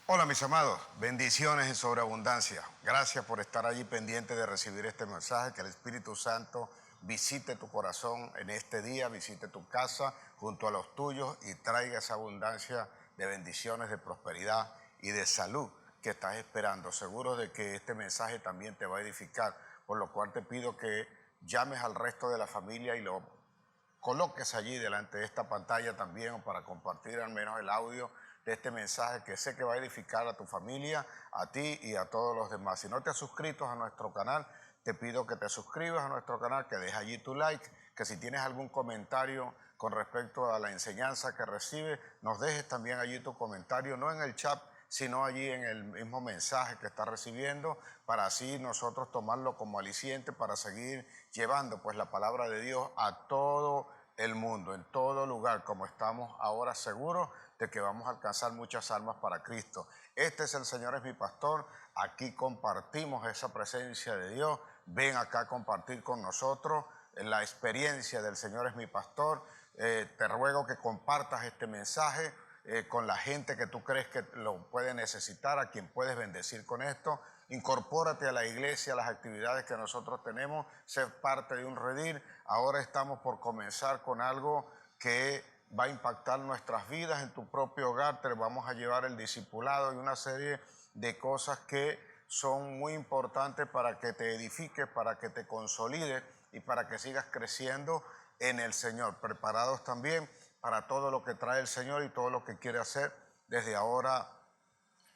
Hola mis amados, bendiciones en sobreabundancia. Gracias por estar allí pendiente de recibir este mensaje, que el Espíritu Santo visite tu corazón en este día, visite tu casa junto a los tuyos y traiga esa abundancia de bendiciones, de prosperidad y de salud que estás esperando. Seguro de que este mensaje también te va a edificar, por lo cual te pido que llames al resto de la familia y lo coloques allí delante de esta pantalla también, o para compartir al menos el audio de este mensaje que sé que va a edificar a tu familia, a ti y a todos los demás. Si no te has suscrito a nuestro canal, te pido que te suscribas a nuestro canal, que dejes allí tu like, que si tienes algún comentario con respecto a la enseñanza que recibes, nos dejes también allí tu comentario, no en el chat, sino allí en el mismo mensaje que estás recibiendo, para así nosotros tomarlo como aliciente para seguir llevando pues la palabra de Dios a todo el mundo, en todo lugar, como estamos ahora seguros de que vamos a alcanzar muchas almas para Cristo. Este es el Señor, es mi pastor. Aquí compartimos esa presencia de Dios. Ven acá a compartir con nosotros la experiencia del Señor, es mi pastor. Te ruego que compartas este mensaje con la gente que tú crees que lo puede necesitar, a quien puedes bendecir con esto. Incorpórate a la iglesia, a las actividades que nosotros tenemos, ser parte de un redil. Ahora estamos por comenzar con algo que va a impactar nuestras vidas en tu propio hogar. Te vamos a llevar el discipulado y una serie de cosas que son muy importantes para que te edifiques, para que te consolides y para que sigas creciendo en el Señor. Preparados también para todo lo que trae el Señor y todo lo que quiere hacer desde ahora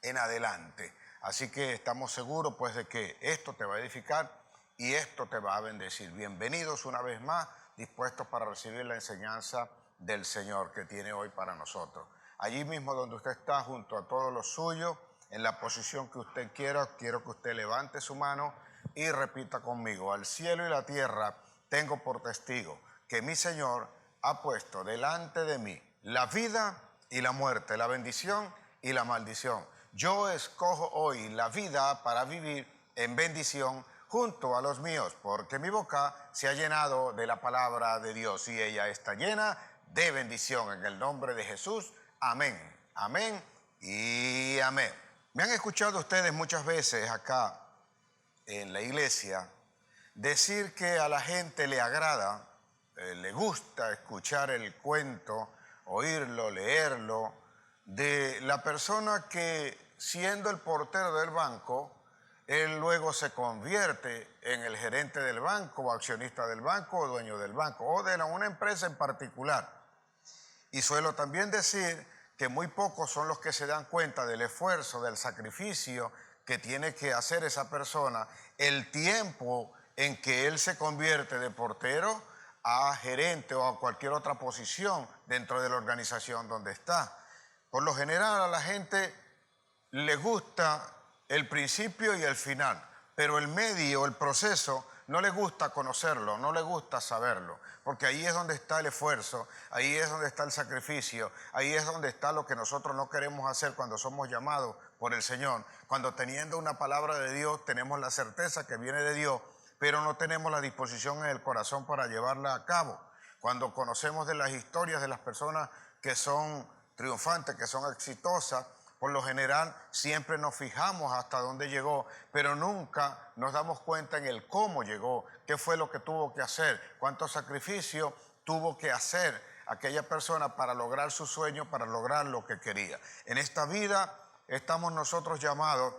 en adelante. Así que estamos seguros pues de que esto te va a edificar y esto te va a bendecir. Bienvenidos una vez más, dispuestos para recibir la enseñanza del Señor que tiene hoy para nosotros. Allí mismo donde usted está, junto a todos los suyos, en la posición que usted quiera, quiero que usted levante su mano y repita conmigo: al cielo y la tierra tengo por testigo que mi Señor ha puesto delante de mí la vida y la muerte, la bendición y la maldición. Yo escojo hoy la vida para vivir en bendición junto a los míos, porque mi boca se ha llenado de la palabra de Dios y ella está llena de bendición. En el nombre de Jesús, amén, amén y amén. Me han escuchado ustedes muchas veces acá en la iglesia decir que a la gente le agrada, le gusta escuchar el cuento, oírlo, leerlo, de la persona que, siendo el portero del banco, él luego se convierte en el gerente del banco, o accionista del banco, o dueño del banco, o de una empresa en particular. Y suelo también decir que muy pocos son los que se dan cuenta del esfuerzo, del sacrificio que tiene que hacer esa persona, el tiempo en que él se convierte de portero a gerente o a cualquier otra posición dentro de la organización donde está. Por lo general a la gente le gusta el principio y el final, pero el medio, el proceso, no le gusta conocerlo, no le gusta saberlo, porque ahí es donde está el esfuerzo, ahí es donde está el sacrificio, ahí es donde está lo que nosotros no queremos hacer cuando somos llamados por el Señor, cuando teniendo una palabra de Dios tenemos la certeza que viene de Dios, pero no tenemos la disposición en el corazón para llevarla a cabo. Cuando conocemos de las historias de las personas que son triunfantes, que son exitosas, por lo general siempre nos fijamos hasta dónde llegó, pero nunca nos damos cuenta en el cómo llegó, qué fue lo que tuvo que hacer, cuánto sacrificio tuvo que hacer aquella persona para lograr su sueño, para lograr lo que quería. En esta vida estamos nosotros llamados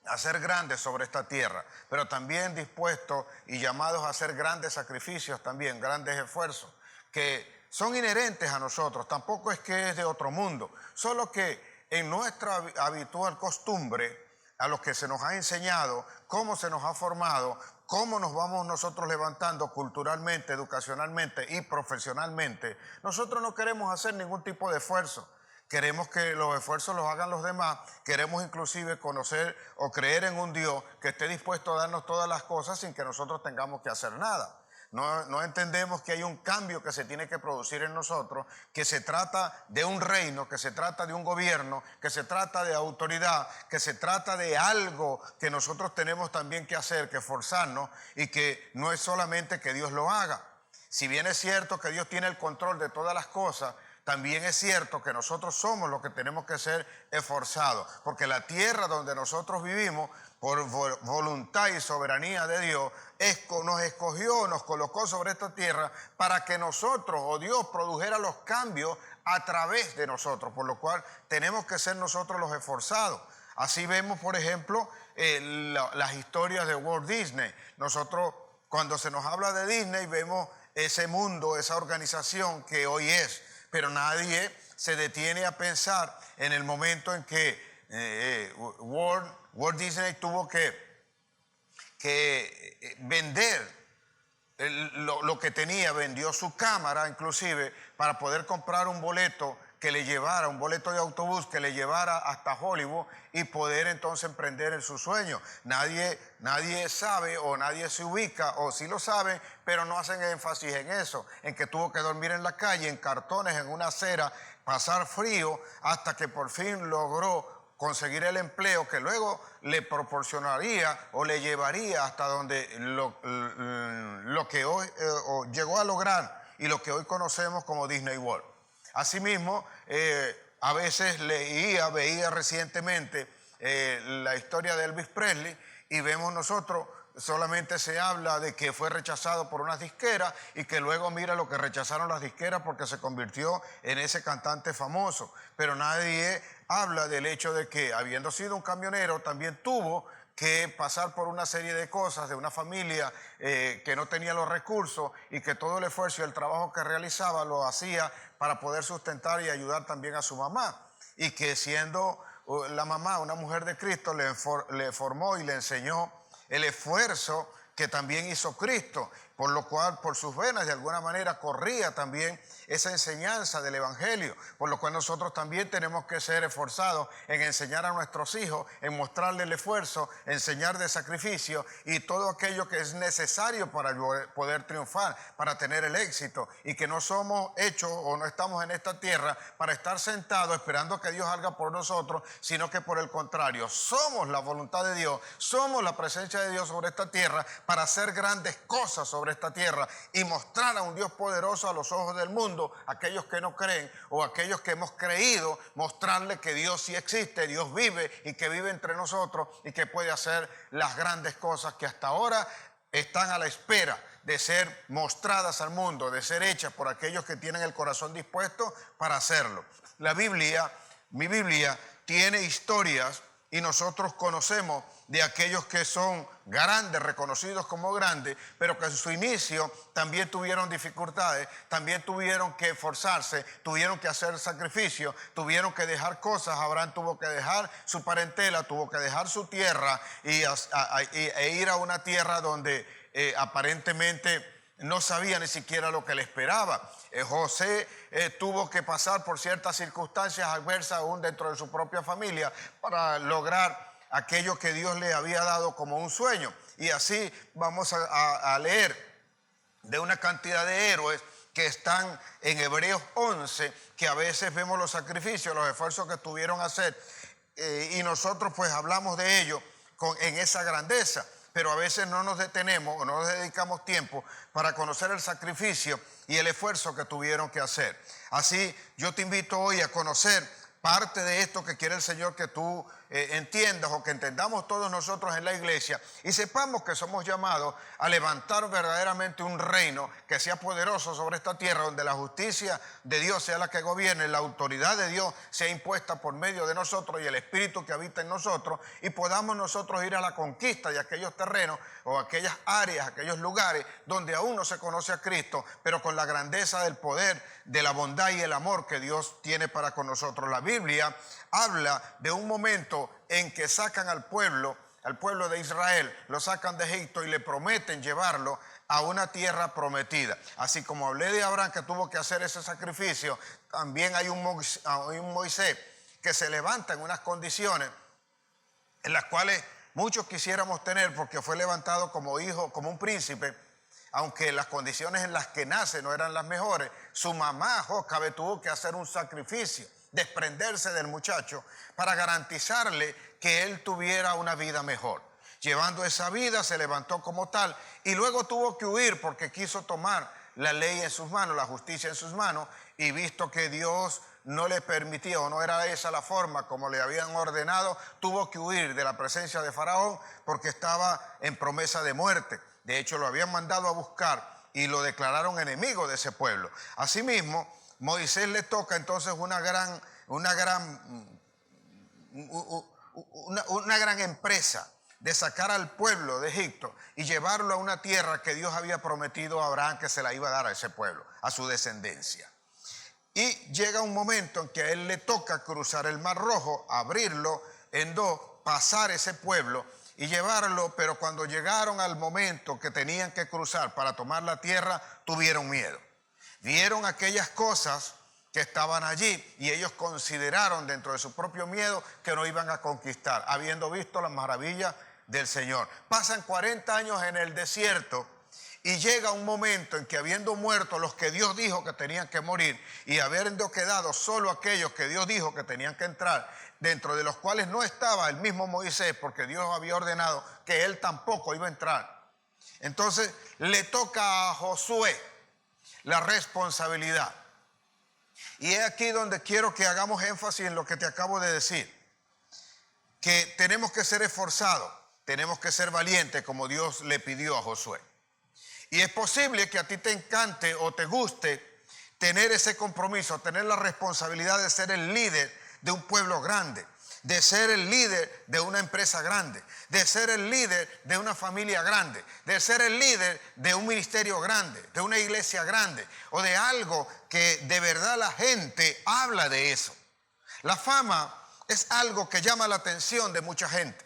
a ser grandes sobre esta tierra, pero también dispuestos y llamados a hacer grandes sacrificios también, grandes esfuerzos, que son inherentes a nosotros, tampoco es que es de otro mundo, solo que en nuestra habitual costumbre, a los que se nos ha enseñado, cómo se nos ha formado, cómo nos vamos nosotros levantando culturalmente, educacionalmente y profesionalmente, nosotros no queremos hacer ningún tipo de esfuerzo. Queremos que los esfuerzos los hagan los demás, queremos inclusive conocer o creer en un Dios que esté dispuesto a darnos todas las cosas sin que nosotros tengamos que hacer nada. No entendemos que hay un cambio que se tiene que producir en nosotros, que se trata de un reino, que se trata de un gobierno, que se trata de autoridad, que se trata de algo que nosotros tenemos también que hacer, que esforzarnos, y que no es solamente que Dios lo haga. Si bien es cierto que Dios tiene el control de todas las cosas, también es cierto que nosotros somos los que tenemos que ser esforzados, porque la tierra donde nosotros vivimos, por voluntad y soberanía de Dios, nos escogió, nos colocó sobre esta tierra para que nosotros o Dios produjera los cambios a través de nosotros, por lo cual tenemos que ser nosotros los esforzados. Así vemos, por ejemplo, las historias de Walt Disney. Nosotros, cuando se nos habla de Disney, vemos ese mundo, esa organización que hoy es, pero nadie se detiene a pensar en el momento en que Walt Disney tuvo que vender lo que tenía, vendió su cámara inclusive para poder comprar un boleto que le llevara, un boleto de autobús que le llevara hasta Hollywood y poder entonces emprender en su sueño. Nadie sabe o nadie se ubica, o sí lo saben, pero no hacen énfasis en eso, en que tuvo que dormir en la calle, en cartones, en una acera, pasar frío, hasta que por fin logró conseguir el empleo que luego le proporcionaría o le llevaría hasta donde lo que hoy llegó a lograr y lo que hoy conocemos como Disney World. Asimismo, a veces veía recientemente la historia de Elvis Presley y vemos nosotros, solamente se habla de que fue rechazado por unas disqueras y que luego mira lo que rechazaron las disqueras porque se convirtió en ese cantante famoso. Pero nadie habla del hecho de que, habiendo sido un camionero, también tuvo que pasar por una serie de cosas de una familia que no tenía los recursos y que todo el esfuerzo y el trabajo que realizaba lo hacía para poder sustentar y ayudar también a su mamá. Y que siendo la mamá una mujer de Cristo, le formó y le enseñó el esfuerzo que también hizo Cristo, por lo cual por sus venas de alguna manera corría también esa enseñanza del Evangelio, por lo cual nosotros también tenemos que ser esforzados en enseñar a nuestros hijos, en mostrarle el esfuerzo, enseñar de sacrificio y todo aquello que es necesario para poder triunfar, para tener el éxito, y que no somos hechos o no estamos en esta tierra para estar sentados esperando que Dios haga por nosotros, sino que por el contrario, somos la voluntad de Dios, somos la presencia de Dios sobre esta tierra para hacer grandes cosas sobre esta tierra y mostrar a un Dios poderoso a los ojos del mundo, aquellos que no creen o aquellos que hemos creído, mostrarle que Dios sí existe, Dios vive y que vive entre nosotros y que puede hacer las grandes cosas que hasta ahora están a la espera de ser mostradas al mundo, de ser hechas por aquellos que tienen el corazón dispuesto para hacerlo. Mi Biblia tiene historias y nosotros conocemos de aquellos que son grandes, reconocidos como grandes, pero que en su inicio también tuvieron dificultades, también tuvieron que esforzarse, tuvieron que hacer sacrificios, tuvieron que dejar cosas. Abraham tuvo que dejar su parentela, tuvo que dejar su tierra e ir a una tierra donde aparentemente no sabía ni siquiera lo que le esperaba. José tuvo que pasar por ciertas circunstancias adversas aún dentro de su propia familia para lograr aquello que Dios le había dado como un sueño. Y así vamos a leer de una cantidad de héroes que están en Hebreos 11, que a veces vemos los sacrificios, los esfuerzos que tuvieron que hacer, y nosotros pues hablamos de ello en esa grandeza, pero a veces no nos detenemos o no nos dedicamos tiempo para conocer el sacrificio y el esfuerzo que tuvieron que hacer. Así yo te invito hoy a conocer parte de esto que quiere el Señor que tú entiendas o que entendamos todos nosotros en la iglesia y sepamos que somos llamados a levantar verdaderamente un reino que sea poderoso sobre esta tierra, donde la justicia de Dios sea la que gobierne, la autoridad de Dios sea impuesta por medio de nosotros y el Espíritu que habita en nosotros, y podamos nosotros ir a la conquista de aquellos terrenos o aquellas áreas, aquellos lugares donde aún no se conoce a Cristo, pero con la grandeza del poder, de la bondad y el amor que Dios tiene para con nosotros. La Biblia habla de un momento en que sacan al pueblo de Israel, lo sacan de Egipto y le prometen llevarlo a una tierra prometida. Así como hablé de Abraham que tuvo que hacer ese sacrificio, también hay un Moisés que se levanta en unas condiciones en las cuales muchos quisiéramos tener, porque fue levantado como hijo, como un príncipe, aunque las condiciones en las que nace no eran las mejores. Su mamá, Jocabe, tuvo que hacer un sacrificio, desprenderse del muchacho para garantizarle que él tuviera una vida mejor. Llevando esa vida se levantó como tal y luego tuvo que huir porque quiso tomar la ley en sus manos, la justicia en sus manos, y visto que Dios no le permitía o no era esa la forma como le habían ordenado, tuvo que huir de la presencia de Faraón porque estaba en promesa de muerte. De hecho, lo habían mandado a buscar y lo declararon enemigo de ese pueblo. Asimismo, Moisés le toca entonces una gran empresa de sacar al pueblo de Egipto y llevarlo a una tierra que Dios había prometido a Abraham que se la iba a dar a ese pueblo, a su descendencia. Y llega un momento en que a él le toca cruzar el Mar Rojo, abrirlo en dos, pasar ese pueblo y llevarlo, pero cuando llegaron al momento que tenían que cruzar para tomar la tierra, tuvieron miedo. Vieron aquellas cosas que estaban allí y ellos consideraron dentro de su propio miedo que no iban a conquistar, habiendo visto las maravillas del Señor. Pasan 40 años en el desierto y llega un momento en que habiendo muerto los que Dios dijo que tenían que morir y habiendo quedado solo aquellos que Dios dijo que tenían que entrar, dentro de los cuales no estaba el mismo Moisés porque Dios había ordenado que él tampoco iba a entrar. Entonces le toca a Josué la responsabilidad. Y es aquí donde quiero que hagamos énfasis en lo que te acabo de decir, que tenemos que ser esforzados, tenemos que ser valientes como Dios le pidió a Josué. Y es posible que a ti te encante o te guste tener ese compromiso, tener la responsabilidad de ser el líder de un pueblo grande, de ser el líder de una empresa grande, de ser el líder de una familia grande, de ser el líder de un ministerio grande, de una iglesia grande o de algo que de verdad la gente habla de eso. La fama es algo que llama la atención de mucha gente,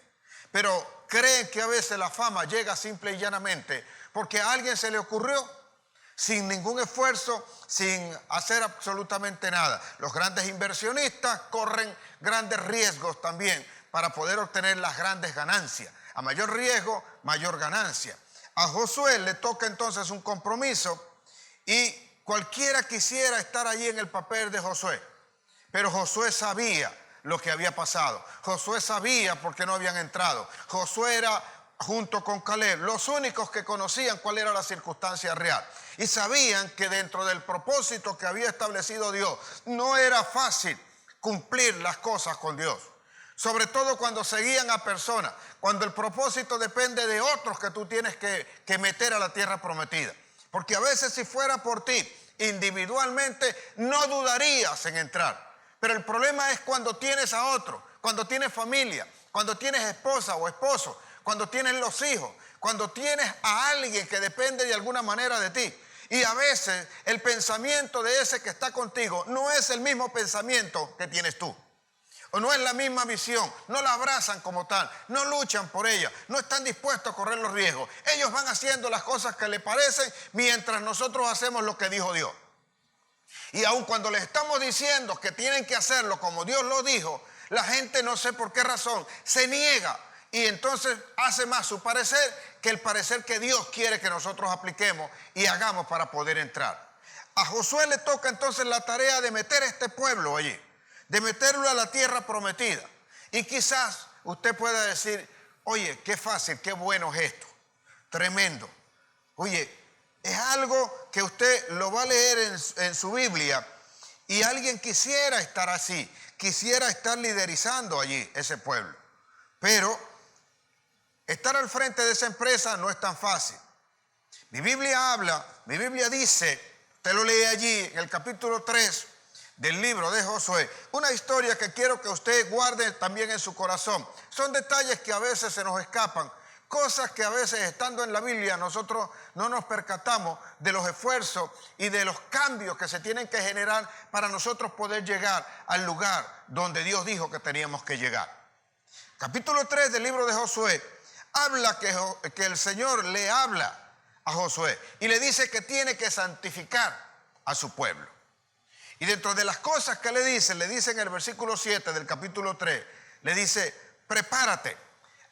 pero creen que a veces la fama llega simple y llanamente porque a alguien se le ocurrió sin ningún esfuerzo, sin hacer absolutamente nada. Los grandes inversionistas corren grandes riesgos también para poder obtener las grandes ganancias. A mayor riesgo, mayor ganancia. A Josué le toca entonces un compromiso y cualquiera quisiera estar allí en el papel de Josué. Pero Josué sabía lo que había pasado. Josué sabía por qué no habían entrado. Josué era, junto con Caleb, los únicos que conocían cuál era la circunstancia real. Y sabían que dentro del propósito que había establecido Dios, no era fácil cumplir las cosas con Dios. Sobre todo cuando seguían a personas, cuando el propósito depende de otros que tú tienes que meter a la tierra prometida. Porque a veces si fuera por ti, individualmente, no dudarías en entrar. Pero el problema es cuando tienes a otro, cuando tienes familia, cuando tienes esposa o esposo, cuando tienes los hijos, cuando tienes a alguien que depende de alguna manera de ti. Y a veces el pensamiento de ese que está contigo no es el mismo pensamiento que tienes tú. O no es la misma visión, no la abrazan como tal, no luchan por ella, no están dispuestos a correr los riesgos. Ellos van haciendo las cosas que les parecen mientras nosotros hacemos lo que dijo Dios. Y aun cuando les estamos diciendo que tienen que hacerlo como Dios lo dijo, la gente no sé por qué razón se niega y entonces hace más su parecer que el parecer que Dios quiere que nosotros apliquemos y hagamos para poder entrar. A Josué le toca entonces la tarea de meter a este pueblo allí, de meterlo a la tierra prometida. Y quizás usted pueda decir, oye, qué fácil, qué bueno es esto, tremendo. Oye, es algo que usted lo va a leer en su Biblia y alguien quisiera estar así, quisiera estar liderizando allí ese pueblo. Pero estar al frente de esa empresa no es tan fácil. Mi Biblia dice, usted lo lee allí en el capítulo 3 del libro de Josué, una historia que quiero que usted guarde también en su corazón. Son detalles que a veces se nos escapan, cosas que a veces estando en la Biblia nosotros no nos percatamos de los esfuerzos y de los cambios que se tienen que generar para nosotros poder llegar al lugar donde Dios dijo que teníamos que llegar. Capítulo 3 del libro de Josué habla que el Señor le habla a Josué y le dice que tiene que santificar a su pueblo. Y dentro de las cosas que le dice en el versículo 7 del capítulo 3, le dice, prepárate,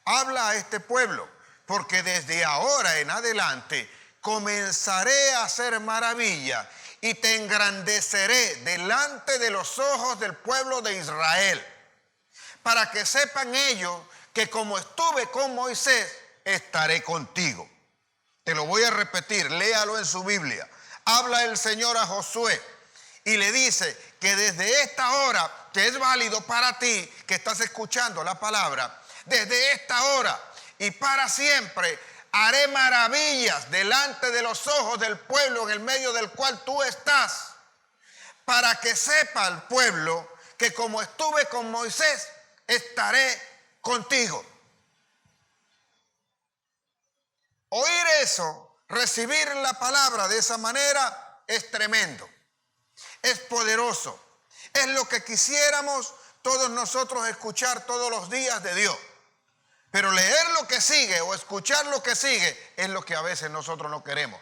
habla a este pueblo, porque desde ahora en adelante comenzaré a hacer maravilla y te engrandeceré delante de los ojos del pueblo de Israel, para que sepan ellos que como estuve con Moisés, estaré contigo. Te lo voy a repetir, léalo en su Biblia. habla el Señor a Josué y le dice que desde esta hora, que es válido para ti, que estás escuchando la palabra, desde esta hora y para siempre haré maravillas delante de los ojos del pueblo en el medio del cual tú estás, para que sepa el pueblo que como estuve con Moisés, estaré contigo. Oír eso, recibir la palabra de esa manera es tremendo, es poderoso, es lo que quisiéramos todos nosotros escuchar todos los días de Dios. Pero leer lo que sigue o escuchar lo que sigue es lo que a veces nosotros no queremos.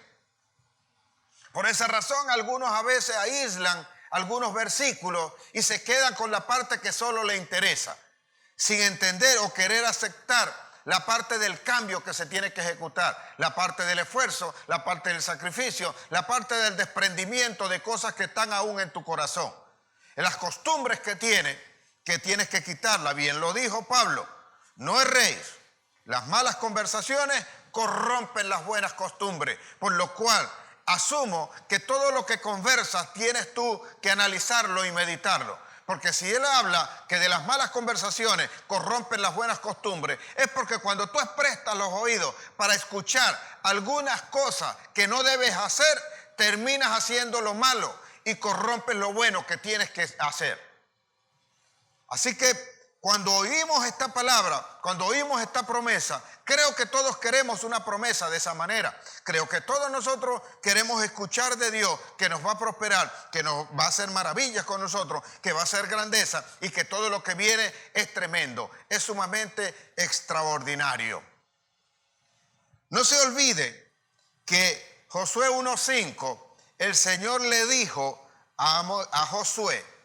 Por esa razón algunos a veces aíslan algunos versículos y se quedan con la parte que solo le interesa, sin entender o querer aceptar la parte del cambio que se tiene que ejecutar, la parte del esfuerzo, la parte del sacrificio, la parte del desprendimiento de cosas que están aún en tu corazón. En las costumbres que tienes que quitarla. Bien lo dijo Pablo, no erréis. Las malas conversaciones corrompen las buenas costumbres, por lo cual asumo que todo lo que conversas tienes tú que analizarlo y meditarlo. Porque si él habla que de las malas conversaciones corrompen las buenas costumbres, es porque cuando tú prestas los oídos para escuchar algunas cosas que no debes hacer, terminas haciendo lo malo y corrompes lo bueno que tienes que hacer. Así que cuando oímos esta palabra, cuando oímos esta promesa, creo que todos queremos una promesa de esa manera. Creo que todos nosotros queremos escuchar de Dios que nos va a prosperar, que nos va a hacer maravillas con nosotros, que va a hacer grandeza y que todo lo que viene es tremendo, es sumamente extraordinario. No se olvide que Josué 1:5, el Señor le dijo a Josué,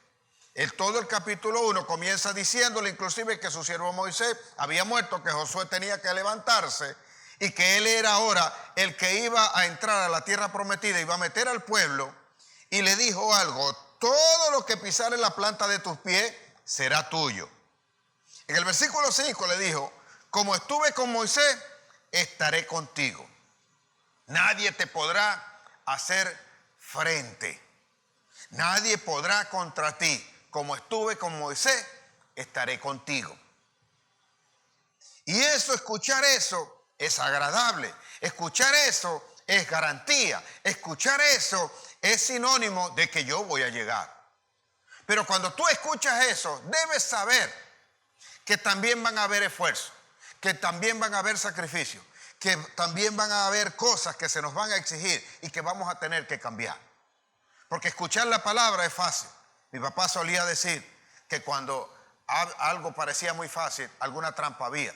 todo el capítulo 1 comienza diciéndole inclusive que su siervo Moisés había muerto, que Josué tenía que levantarse y que él era ahora el que iba a entrar a la tierra prometida, iba a meter al pueblo, y le dijo algo: todo lo que pisare la planta de tus pies será tuyo. En el versículo 5 le dijo: como estuve con Moisés, estaré contigo. Nadie te podrá hacer frente. Nadie podrá contra ti. Como estuve con Moisés, estaré contigo. Y eso, escuchar eso, es agradable. Escuchar eso es garantía. Escuchar eso es sinónimo de que yo voy a llegar. Pero cuando tú escuchas eso, debes saber que también van a haber esfuerzos, que también van a haber sacrificios, que también van a haber cosas que se nos van a exigir y que vamos a tener que cambiar. Porque escuchar la palabra es fácil. Mi papá solía decir que cuando algo parecía muy fácil, alguna trampa había.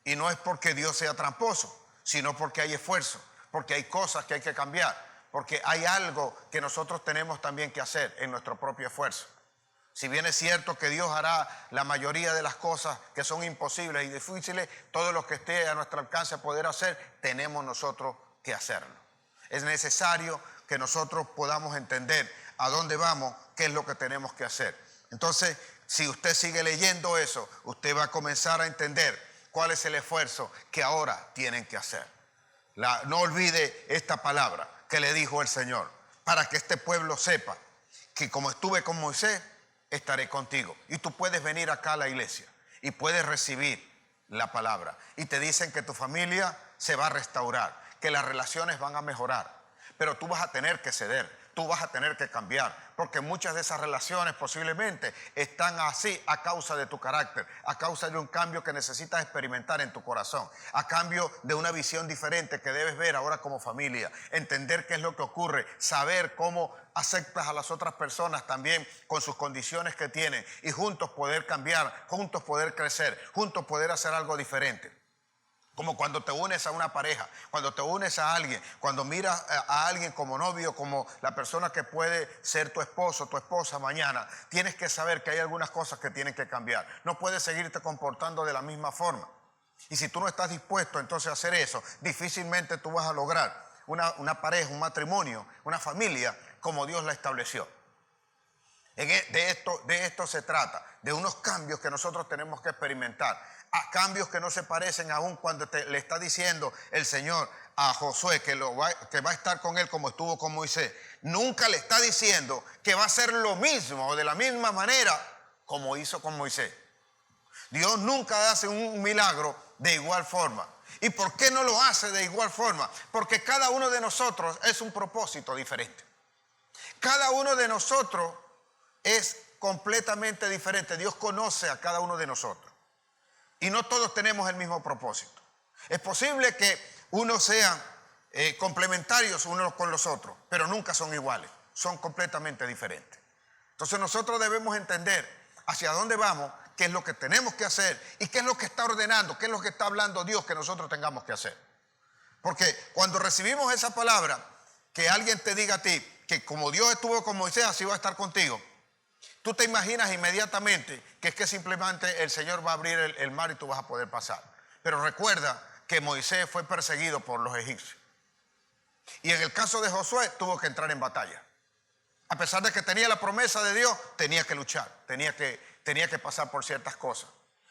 Y no es porque Dios sea tramposo, sino porque hay esfuerzo, porque hay cosas que hay que cambiar, porque hay algo que nosotros tenemos también que hacer en nuestro propio esfuerzo. Si bien es cierto que Dios hará la mayoría de las cosas que son imposibles y difíciles, todo lo que esté a nuestro alcance a poder hacer, tenemos nosotros que hacerlo. Es necesario que nosotros podamos entender a dónde vamos, qué es lo que tenemos que hacer. Entonces, si usted sigue leyendo eso, usted va a comenzar a entender cuál es el esfuerzo que ahora tienen que hacer. No olvide esta palabra que le dijo el Señor, para que este pueblo sepa que como estuve con Moisés, estaré contigo. Y tú puedes venir acá a la iglesia y puedes recibir la palabra. Y te dicen que tu familia se va a restaurar, que las relaciones van a mejorar. Pero tú vas a tener que ceder. Tú vas a tener que cambiar, porque muchas de esas relaciones posiblemente están así a causa de tu carácter, a causa de un cambio que necesitas experimentar en tu corazón, a cambio de una visión diferente que debes ver ahora como familia, entender qué es lo que ocurre, saber cómo aceptas a las otras personas también con sus condiciones que tienen y juntos poder cambiar, juntos poder crecer, juntos poder hacer algo diferente. Como cuando te unes a una pareja, cuando te unes a alguien, cuando miras a alguien como novio, como la persona que puede ser tu esposo, tu esposa mañana, tienes que saber que hay algunas cosas que tienen que cambiar. No puedes seguirte comportando de la misma forma. Y si tú no estás dispuesto entonces a hacer eso, difícilmente tú vas a lograr una pareja, un matrimonio, una familia como Dios la estableció. De esto se trata, de unos cambios que nosotros tenemos que experimentar, a cambios que no se parecen aún cuando le está diciendo el Señor a Josué que va a estar con él como estuvo con Moisés. Nunca le está diciendo que va a hacer lo mismo o de la misma manera como hizo con Moisés. Dios nunca hace un milagro de igual forma. ¿Y por qué no lo hace de igual forma? Porque cada uno de nosotros es un propósito diferente. Cada uno de nosotros es completamente diferente. Dios conoce a cada uno de nosotros. Y no todos tenemos el mismo propósito. Es posible que unos sean complementarios unos con los otros, pero nunca son iguales. Son completamente diferentes. Entonces nosotros debemos entender hacia dónde vamos, qué es lo que tenemos que hacer y qué es lo que está ordenando, qué es lo que está hablando Dios que nosotros tengamos que hacer. Porque cuando recibimos esa palabra, que alguien te diga a ti que como Dios estuvo con Moisés, así va a estar contigo, tú te imaginas inmediatamente que es que simplemente el Señor va a abrir el mar y tú vas a poder pasar. Pero recuerda que Moisés fue perseguido por los egipcios. Y en el caso de Josué tuvo que entrar en batalla. A pesar de que tenía la promesa de Dios, tenía que luchar, tenía que pasar por ciertas cosas.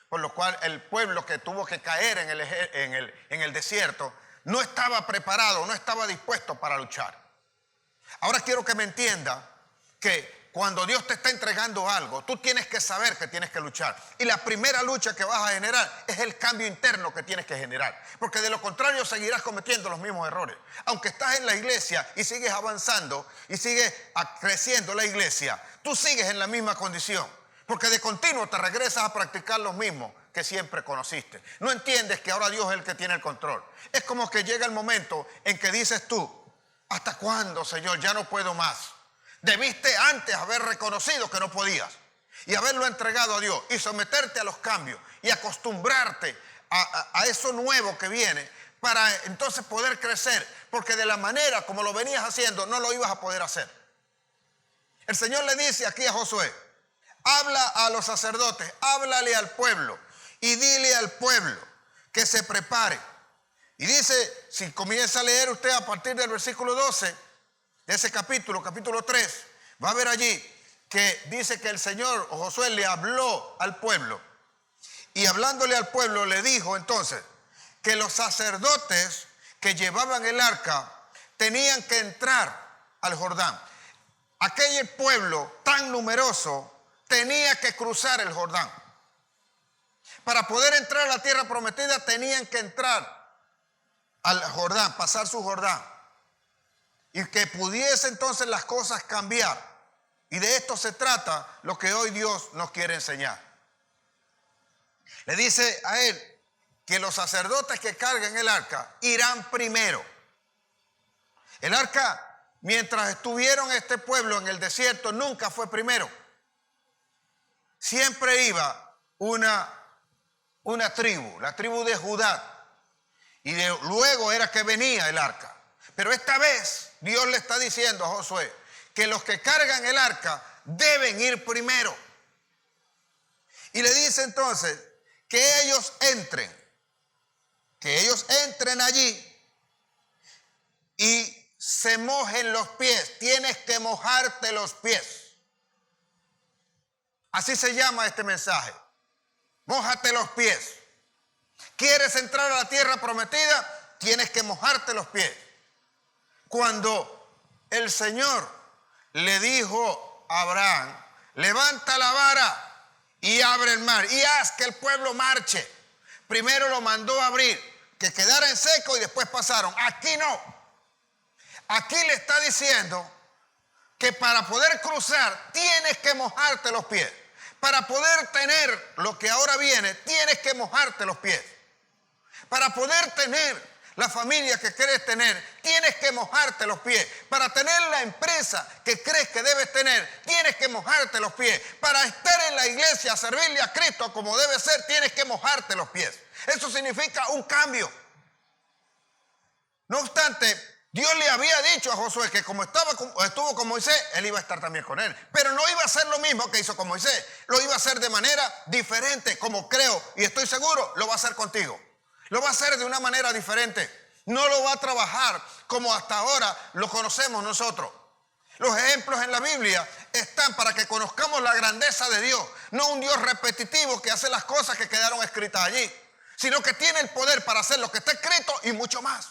Por lo cual el pueblo que tuvo que caer en el desierto no estaba preparado, no estaba dispuesto para luchar. Ahora quiero que me entienda que cuando Dios te está entregando algo, tú tienes que saber que tienes que luchar. Y la primera lucha que vas a generar es el cambio interno que tienes que generar. Porque de lo contrario seguirás cometiendo los mismos errores. Aunque estás en la iglesia y sigues avanzando y sigues creciendo la iglesia, tú sigues en la misma condición. Porque de continuo te regresas a practicar los mismos que siempre conociste. No entiendes que ahora Dios es el que tiene el control. Es como que llega el momento en que dices tú, ¿hasta cuándo, Señor? Ya no puedo más. Debiste antes haber reconocido que no podías y haberlo entregado a Dios y someterte a los cambios y acostumbrarte a eso nuevo que viene para entonces poder crecer, porque de la manera como lo venías haciendo no lo ibas a poder hacer. El Señor le dice aquí a Josué, habla a los sacerdotes, háblale al pueblo y dile al pueblo que se prepare. Y dice, si comienza a leer usted a partir del versículo 12 de ese capítulo 3, va a ver allí que dice que el Señor o Josué le habló al pueblo. Y hablándole al pueblo le dijo entonces que los sacerdotes que llevaban el arca tenían que entrar al Jordán. Aquel pueblo tan numeroso tenía que cruzar el Jordán. Para poder entrar a la tierra prometida tenían que entrar al Jordán, pasar su Jordán. Y que pudiese entonces las cosas cambiar. Y de esto se trata lo que hoy Dios nos quiere enseñar. Le dice a él que los sacerdotes que carguen el arca irán primero. El arca, mientras estuvieron este pueblo en el desierto, nunca fue primero. Siempre iba una tribu, la tribu de Judá. Y luego era que venía el arca. Pero esta vez Dios le está diciendo a Josué que los que cargan el arca deben ir primero. Y le dice entonces que ellos entren allí y se mojen los pies. Tienes que mojarte los pies. Así se llama este mensaje. Mójate los pies. ¿Quieres entrar a la tierra prometida? Tienes que mojarte los pies. Cuando el Señor le dijo a Abraham, levanta la vara y abre el mar y haz que el pueblo marche. Primero lo mandó a abrir, que quedara en seco y después pasaron. Aquí no. Aquí le está diciendo que para poder cruzar tienes que mojarte los pies. Para poder tener lo que ahora viene, tienes que mojarte los pies. Para poder tener la familia que quieres tener, tienes que mojarte los pies. Para tener la empresa que crees que debes tener, tienes que mojarte los pies. Para estar en la iglesia, servirle a Cristo como debe ser, tienes que mojarte los pies. Eso significa un cambio. No obstante, Dios le había dicho a Josué que como estuvo con Moisés, él iba a estar también con él. Pero no iba a hacer lo mismo que hizo con Moisés. Lo iba a hacer de manera diferente, como creo y estoy seguro lo va a hacer contigo. Lo va a hacer de una manera diferente. No lo va a trabajar como hasta ahora lo conocemos nosotros. Los ejemplos en la Biblia están para que conozcamos la grandeza de Dios. No un Dios repetitivo que hace las cosas que quedaron escritas allí, sino que tiene el poder para hacer lo que está escrito y mucho más.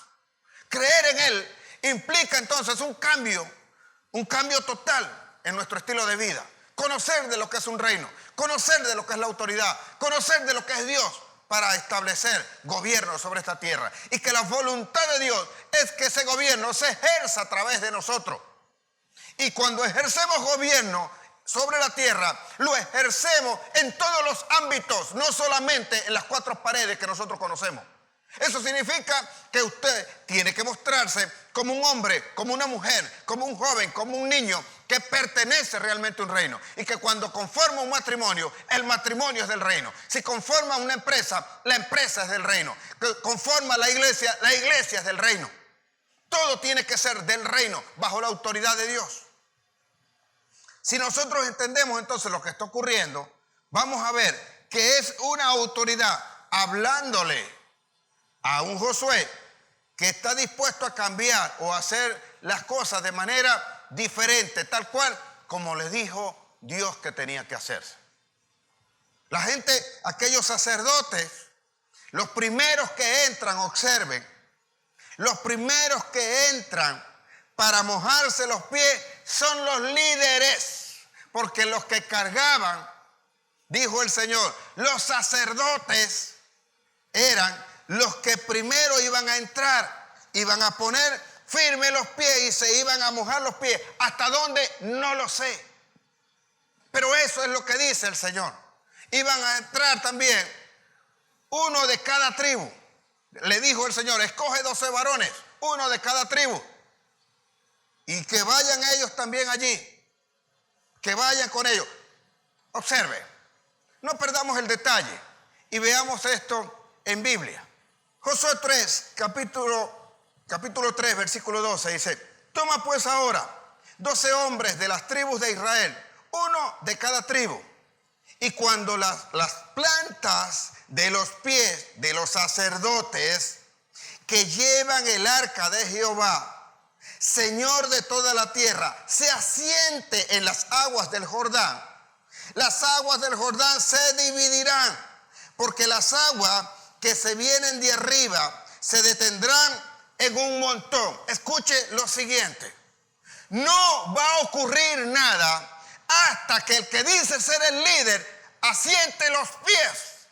Creer en Él implica entonces un cambio total en nuestro estilo de vida. Conocer de lo que es un reino, conocer de lo que es la autoridad, conocer de lo que es Dios para establecer gobierno sobre esta tierra. Y que la voluntad de Dios es que ese gobierno se ejerza a través de nosotros. Y cuando ejercemos gobierno sobre la tierra, lo ejercemos en todos los ámbitos, no solamente en las 4 paredes que nosotros conocemos. Eso significa que usted tiene que mostrarse como un hombre, como una mujer, como un joven, como un niño que pertenece realmente a un reino. Y que cuando conforma un matrimonio, el matrimonio es del reino. Si conforma una empresa, la empresa es del reino. Que conforma la iglesia es del reino. Todo tiene que ser del reino, bajo la autoridad de Dios. Si nosotros entendemos entonces lo que está ocurriendo, vamos a ver que es una autoridad hablándole a un Josué que está dispuesto a cambiar o a hacer las cosas de manera diferente, tal cual como les dijo Dios que tenía que hacerse. La gente, aquellos sacerdotes, los primeros que entran, observen, los primeros que entran para mojarse los pies son los líderes, porque los que cargaban, dijo el Señor, los sacerdotes eran los que primero iban a entrar, iban a poner firmes los pies y se iban a mojar los pies. ¿Hasta dónde? No lo sé. Pero eso es lo que dice el Señor. Iban a entrar también uno de cada tribu. Le dijo el Señor, escoge 12 varones, uno de cada tribu. Y que vayan ellos también allí. Que vayan con ellos. Observe, no perdamos el detalle y veamos esto en Biblia. Josué 3, capítulo 3, versículo 12 dice, toma pues ahora 12 hombres de las tribus de Israel, uno de cada tribu. Y cuando las plantas de los pies de los sacerdotes que llevan el arca de Jehová, Señor de toda la tierra, se asiente en las aguas del Jordán, las aguas del Jordán se dividirán, porque las aguas que se vienen de arriba se detendrán en un montón. Escuche lo siguiente. No va a ocurrir nada hasta que el que dice ser el líder asiente los pies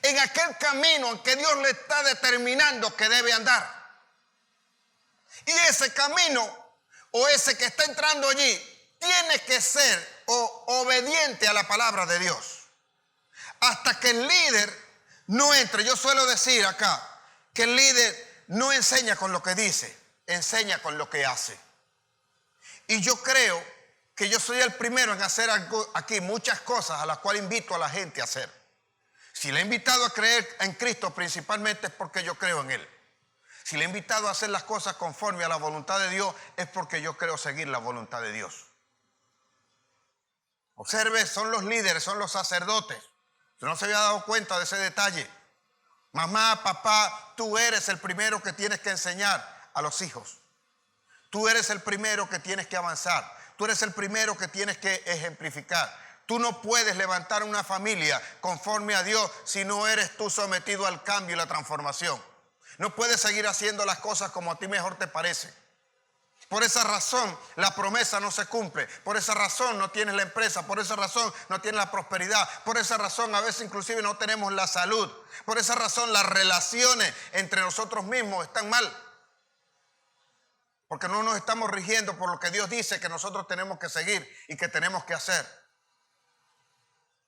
en aquel camino en que Dios le está determinando que debe andar. Y ese camino o ese que está entrando allí tiene que ser obediente a la palabra de Dios. Hasta que el líder no entre. Yo suelo decir acá que el líder no enseña con lo que dice, enseña con lo que hace. Y yo creo que yo soy el primero en hacer aquí muchas cosas a las cuales invito a la gente a hacer. Si le he invitado a creer en Cristo principalmente es porque yo creo en Él. Si le he invitado a hacer las cosas conforme a la voluntad de Dios es porque yo creo seguir la voluntad de Dios. Observe, son los líderes, son los sacerdotes. Usted no se había dado cuenta de ese detalle. Mamá, papá, tú eres el primero que tienes que enseñar a los hijos. Tú eres el primero que tienes que avanzar. Tú eres el primero que tienes que ejemplificar. Tú no puedes levantar una familia conforme a Dios si no eres tú sometido al cambio y la transformación. No puedes seguir haciendo las cosas como a ti mejor te parece. Por esa razón la promesa no se cumple. Por esa razón no tienes la empresa. Por esa razón no tienes la prosperidad. Por esa razón a veces inclusive no tenemos la salud. Por esa razón las relaciones entre nosotros mismos están mal. Porque no nos estamos rigiendo por lo que Dios dice que nosotros tenemos que seguir y que tenemos que hacer.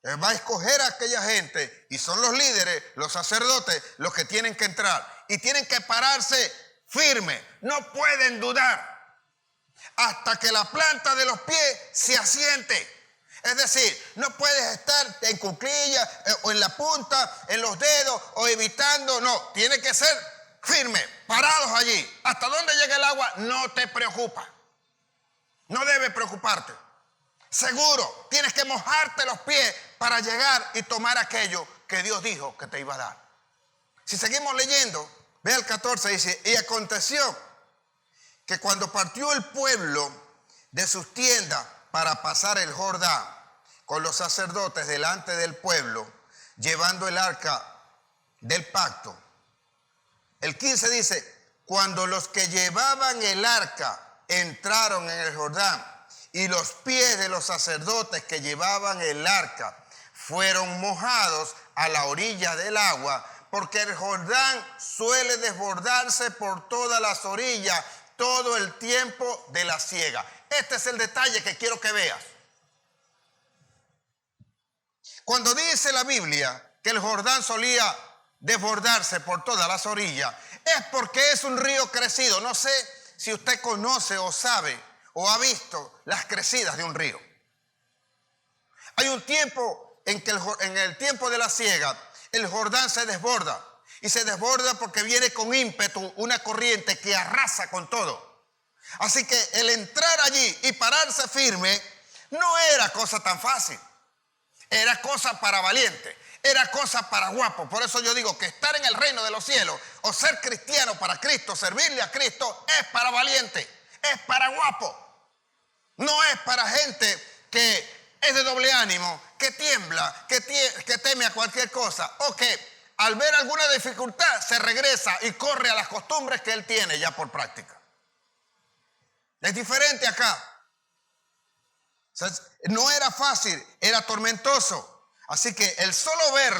Él va a escoger a aquella gente y son los líderes, los sacerdotes, los que tienen que entrar. Y tienen que pararse firme. No pueden dudar hasta que la planta de los pies se asiente. Es decir, no puedes estar en cuclillas o en la punta, en los dedos o evitando. No, tiene que ser firme, parados allí. Hasta donde llegue el agua no te preocupa. No debe preocuparte. Seguro, tienes que mojarte los pies para llegar y tomar aquello que Dios dijo que te iba a dar. Si seguimos leyendo, ve el 14, dice, y aconteció que cuando partió el pueblo de sus tiendas para pasar el Jordán con los sacerdotes delante del pueblo, llevando el arca del pacto. El 15 dice, cuando los que llevaban el arca entraron en el Jordán y los pies de los sacerdotes que llevaban el arca fueron mojados a la orilla del agua, porque el Jordán suele desbordarse por todas las orillas todo el tiempo de la siega. Este es el detalle que quiero que veas. Cuando dice la Biblia que el Jordán solía desbordarse por todas las orillas, es porque es un río crecido. No sé si usted conoce o sabe o ha visto las crecidas de un río. Hay un tiempo en que en el tiempo de la siega, el Jordán se desborda. Y se desborda porque viene con ímpetu una corriente que arrasa con todo. Así que el entrar allí y pararse firme no era cosa tan fácil. Era cosa para valiente. Era cosa para guapo. Por eso yo digo que estar en el reino de los cielos o ser cristiano para Cristo, servirle a Cristo, es para valiente. Es para guapo. No es para gente que es de doble ánimo, que tiembla, que teme a cualquier cosa o que al ver alguna dificultad se regresa y corre a las costumbres que él tiene ya por práctica. Es diferente acá. O sea, no era fácil, era tormentoso. Así que el solo ver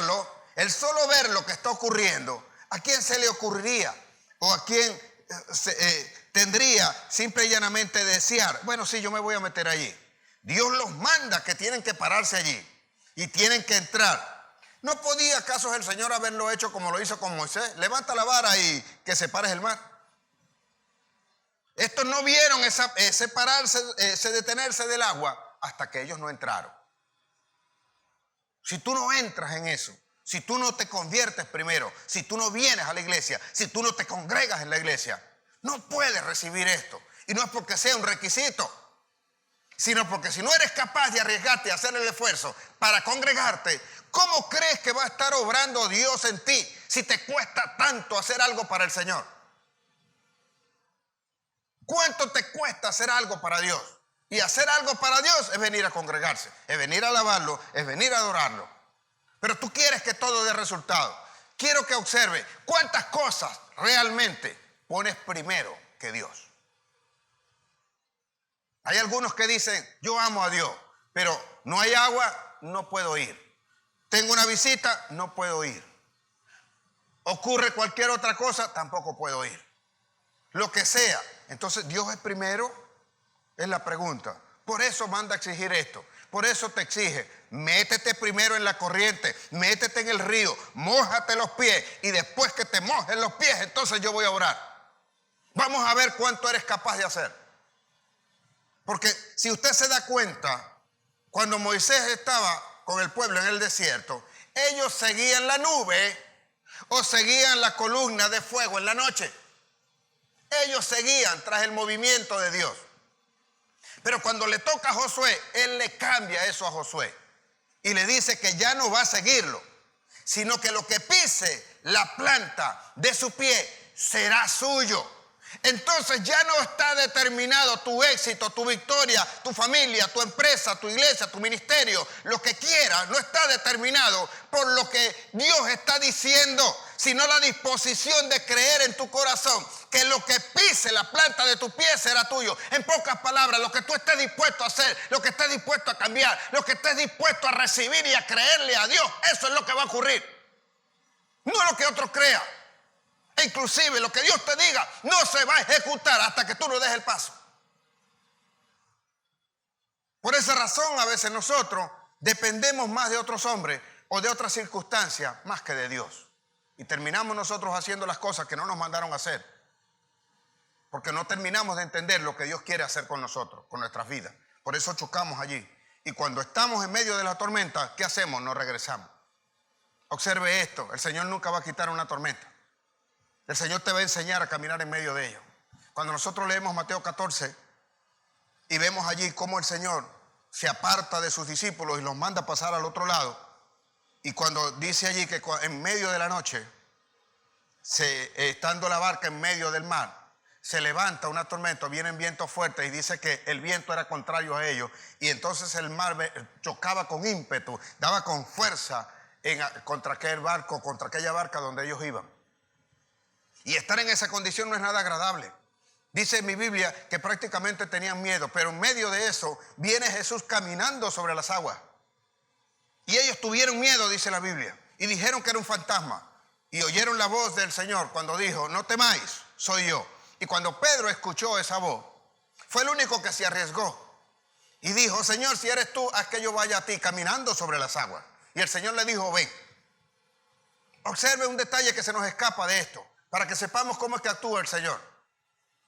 lo que está ocurriendo, ¿a quién se le ocurriría? ¿O a quién tendría simple y llanamente desear? Bueno, sí, yo me voy a meter allí. Dios los manda que tienen que pararse allí y tienen que entrar. ¿No podía acaso el Señor haberlo hecho como lo hizo con Moisés? Levanta la vara y que separes el mar. Estos no vieron ese detenerse del agua hasta que ellos no entraron. Si tú no entras en eso, si tú no te conviertes primero, si tú no vienes a la iglesia, si tú no te congregas en la iglesia, no puedes recibir esto. Y no es porque sea un requisito, sino porque si no eres capaz de arriesgarte y hacer el esfuerzo para congregarte, ¿cómo crees que va a estar obrando Dios en ti si te cuesta tanto hacer algo para el Señor? ¿Cuánto te cuesta hacer algo para Dios? Y hacer algo para Dios es venir a congregarse, es venir a alabarlo, es venir a adorarlo. Pero tú quieres que todo dé resultado. Quiero que observe cuántas cosas realmente pones primero que Dios. Hay algunos que dicen, yo amo a Dios, pero no hay agua, no puedo ir. Tengo una visita, no puedo ir. Ocurre cualquier otra cosa, tampoco puedo ir. Lo que sea. Entonces, ¿Dios es primero? Es la pregunta. Por eso manda a exigir esto. Por eso te exige, métete primero en la corriente, métete en el río, mójate los pies y después que te mojes los pies, entonces yo voy a orar. Vamos a ver cuánto eres capaz de hacer. Porque si usted se da cuenta, cuando Moisés estaba con el pueblo en el desierto, ellos seguían la nube o seguían la columna de fuego en la noche. Ellos seguían tras el movimiento de Dios. Pero cuando le toca a Josué, él le cambia eso a Josué y le dice que ya no va a seguirlo, sino que lo que pise la planta de su pie será suyo. Entonces ya no está determinado tu éxito, tu victoria, tu familia, tu empresa, tu iglesia, tu ministerio, lo que quieras, no está determinado por lo que Dios está diciendo, sino la disposición de creer en tu corazón que lo que pise la planta de tu pie será tuyo. En pocas palabras, lo que tú estés dispuesto a hacer, lo que estés dispuesto a cambiar, lo que estés dispuesto a recibir y a creerle a Dios, eso es lo que va a ocurrir. No lo que otros crean. E inclusive lo que Dios te diga no se va a ejecutar hasta que tú no des el paso. Por esa razón a veces nosotros dependemos más de otros hombres o de otras circunstancias más que de Dios. Y terminamos nosotros haciendo las cosas que no nos mandaron a hacer. Porque no terminamos de entender lo que Dios quiere hacer con nosotros, con nuestras vidas. Por eso chocamos allí. Y cuando estamos en medio de la tormenta, ¿qué hacemos? Nos regresamos. Observe esto, el Señor nunca va a quitar una tormenta. El Señor te va a enseñar a caminar en medio de ello. Cuando nosotros leemos Mateo 14 y vemos allí cómo el Señor se aparta de sus discípulos y los manda a pasar al otro lado, y cuando dice allí que en medio de la noche, estando la barca en medio del mar, se levanta una tormenta, vienen vientos fuertes y dice que el viento era contrario a ellos y entonces el mar chocaba con ímpetu, daba con fuerza contra aquel barco, contra aquella barca donde ellos iban. Y estar en esa condición no es nada agradable. Dice mi Biblia que prácticamente tenían miedo, pero en medio de eso viene Jesús caminando sobre las aguas. Y ellos tuvieron miedo, dice la Biblia, y dijeron que era un fantasma. Y oyeron la voz del Señor cuando dijo, no temáis, soy yo. Y cuando Pedro escuchó esa voz, fue el único que se arriesgó. Y dijo, Señor, si eres tú, haz que yo vaya a ti caminando sobre las aguas. Y el Señor le dijo, ven. Observe un detalle que se nos escapa de esto, para que sepamos cómo es que actúa el Señor.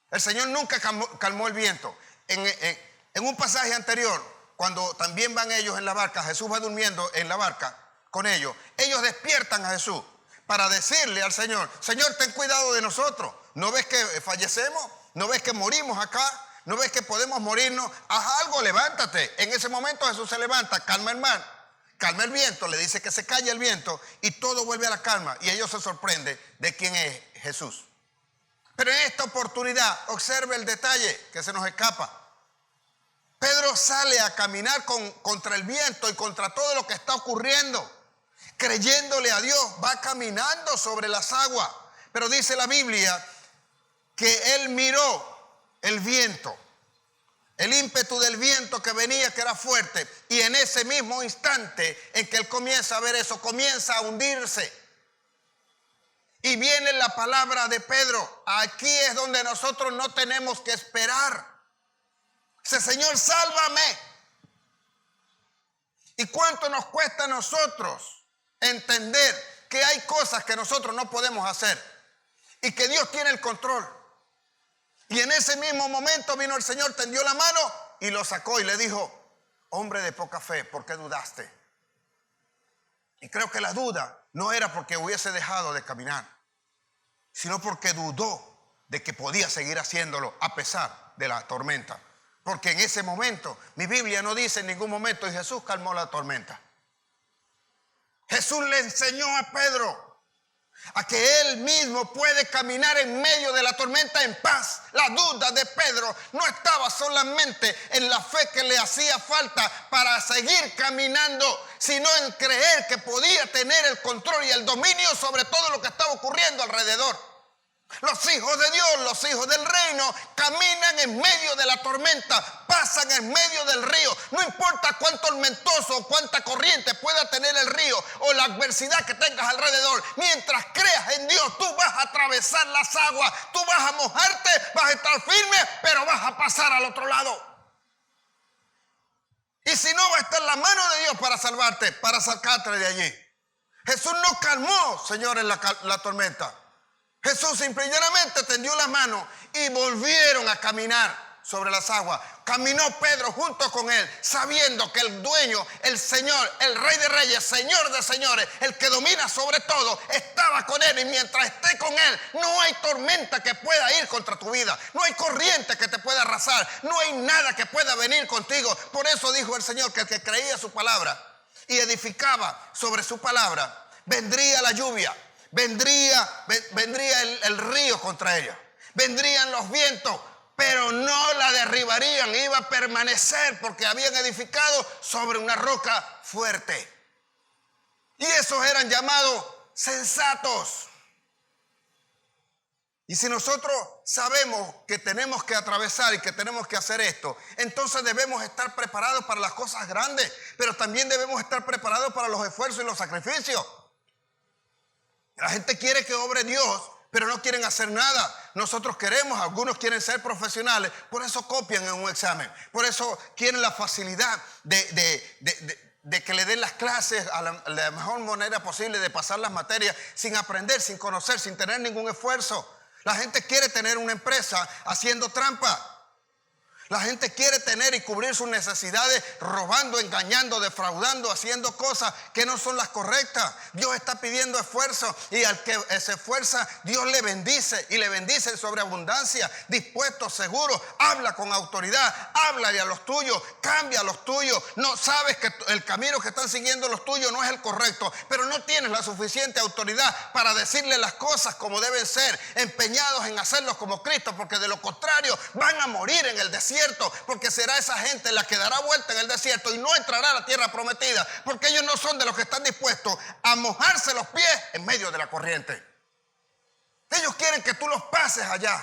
El Señor nunca calmó el viento. En un pasaje anterior, cuando también van ellos en la barca, Jesús va durmiendo en la barca con ellos. Ellos despiertan a Jesús para decirle al Señor, Señor, ten cuidado de nosotros. ¿No ves que fallecemos? ¿No ves que morimos acá? ¿No ves que podemos morirnos? Haz algo, levántate. En ese momento Jesús se levanta, calma el mar, calma el viento, le dice que se calle el viento y todo vuelve a la calma. Y ellos se sorprenden de quién es Jesús. Pero en esta oportunidad, observe el detalle que se nos escapa. Pedro sale a caminar contra el viento y contra todo lo que está ocurriendo. Creyéndole a Dios, va caminando sobre las aguas. Pero dice la Biblia que él miró el viento, el ímpetu del viento que venía, que era fuerte. Y en ese mismo instante en que él comienza a ver eso, comienza a hundirse. Y viene la palabra de Pedro. Aquí es donde nosotros no tenemos que esperar. Dice, Señor, sálvame. ¿Y cuánto nos cuesta a nosotros entender que hay cosas que nosotros no podemos hacer y que Dios tiene el control? Y en ese mismo momento vino el Señor, tendió la mano y lo sacó y le dijo, hombre de poca fe, ¿por qué dudaste? Y creo que la duda no era porque hubiese dejado de caminar, sino porque dudó de que podía seguir haciéndolo a pesar de la tormenta. Porque en ese momento, mi Biblia no dice en ningún momento, y Jesús calmó la tormenta. Jesús le enseñó a Pedro a que él mismo puede caminar en medio de la tormenta en paz. La duda de Pedro no estaba solamente en la fe que le hacía falta para seguir caminando, sino en creer que podía tener el control y el dominio sobre todo lo que estaba ocurriendo alrededor. Los hijos de Dios, los hijos del reino, caminan en medio de la tormenta, pasan en medio del río. No importa cuán tormentoso o cuánta corriente pueda tener el río o la adversidad que tengas alrededor. Mientras creas en Dios, tú vas a atravesar las aguas, tú vas a mojarte, vas a estar firme, pero vas a pasar al otro lado. Y si no, va a estar la mano de Dios para salvarte, para sacarte de allí. Jesús no calmó, señores, la tormenta. Jesús simple y llanamente tendió la mano y volvieron a caminar sobre las aguas. Caminó Pedro junto con él, sabiendo que el dueño, el Señor, el Rey de Reyes, Señor de Señores, el que domina sobre todo, estaba con él. Y mientras esté con él, no hay tormenta que pueda ir contra tu vida. No hay corriente que te pueda arrasar. No hay nada que pueda venir contigo. Por eso dijo el Señor que el que creía su palabra y edificaba sobre su palabra, vendría la lluvia. Vendría el río contra ella. Vendrían los vientos, pero no la derribarían. Iba a permanecer porque habían edificado sobre una roca fuerte. Y esos eran llamados sensatos. Y si nosotros sabemos que tenemos que atravesar y que tenemos que hacer esto, entonces debemos estar preparados para las cosas grandes, pero también debemos estar preparados para los esfuerzos y los sacrificios. La gente quiere que obre Dios, pero no quieren hacer nada. Nosotros queremos, algunos quieren ser profesionales, por eso copian en un examen. Por eso quieren la facilidad de que le den las clases a la mejor manera posible, de pasar las materias sin aprender, sin conocer, sin tener ningún esfuerzo. La gente quiere tener una empresa haciendo trampa. La gente quiere tener y cubrir sus necesidades robando, engañando, defraudando, haciendo cosas que no son las correctas. Dios está pidiendo esfuerzo y al que se esfuerza, Dios le bendice y le bendice en sobreabundancia, dispuesto, seguro. Habla con autoridad, háblale a los tuyos, cambia a los tuyos. No sabes que el camino que están siguiendo los tuyos no es el correcto, pero no tienes la suficiente autoridad para decirle las cosas como deben ser, empeñados en hacerlos como Cristo, porque de lo contrario van a morir en el desierto. Porque será esa gente la que dará vuelta en el desierto y no entrará a la tierra prometida, porque ellos no son de los que están dispuestos a mojarse los pies en medio de la corriente. Ellos quieren que tú los pases allá.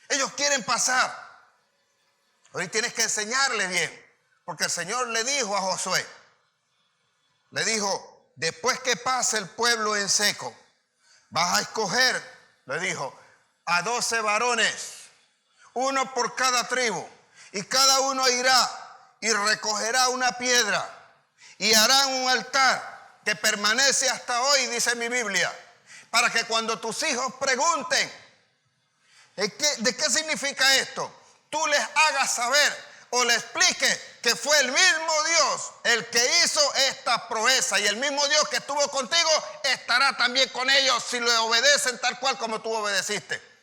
Ellos quieren pasar. Hoy tienes que enseñarle bien, porque el Señor le dijo a Josué, le dijo, después que pase el pueblo en seco, vas a escoger, le dijo, a 12 varones, uno por cada tribu, y cada uno irá y recogerá una piedra y harán un altar que permanece hasta hoy, dice mi Biblia, para que cuando tus hijos pregunten ¿de qué significa esto?, tú les hagas saber o le expliques que fue el mismo Dios el que hizo esta proeza, y el mismo Dios que estuvo contigo estará también con ellos si le obedecen tal cual como tú obedeciste.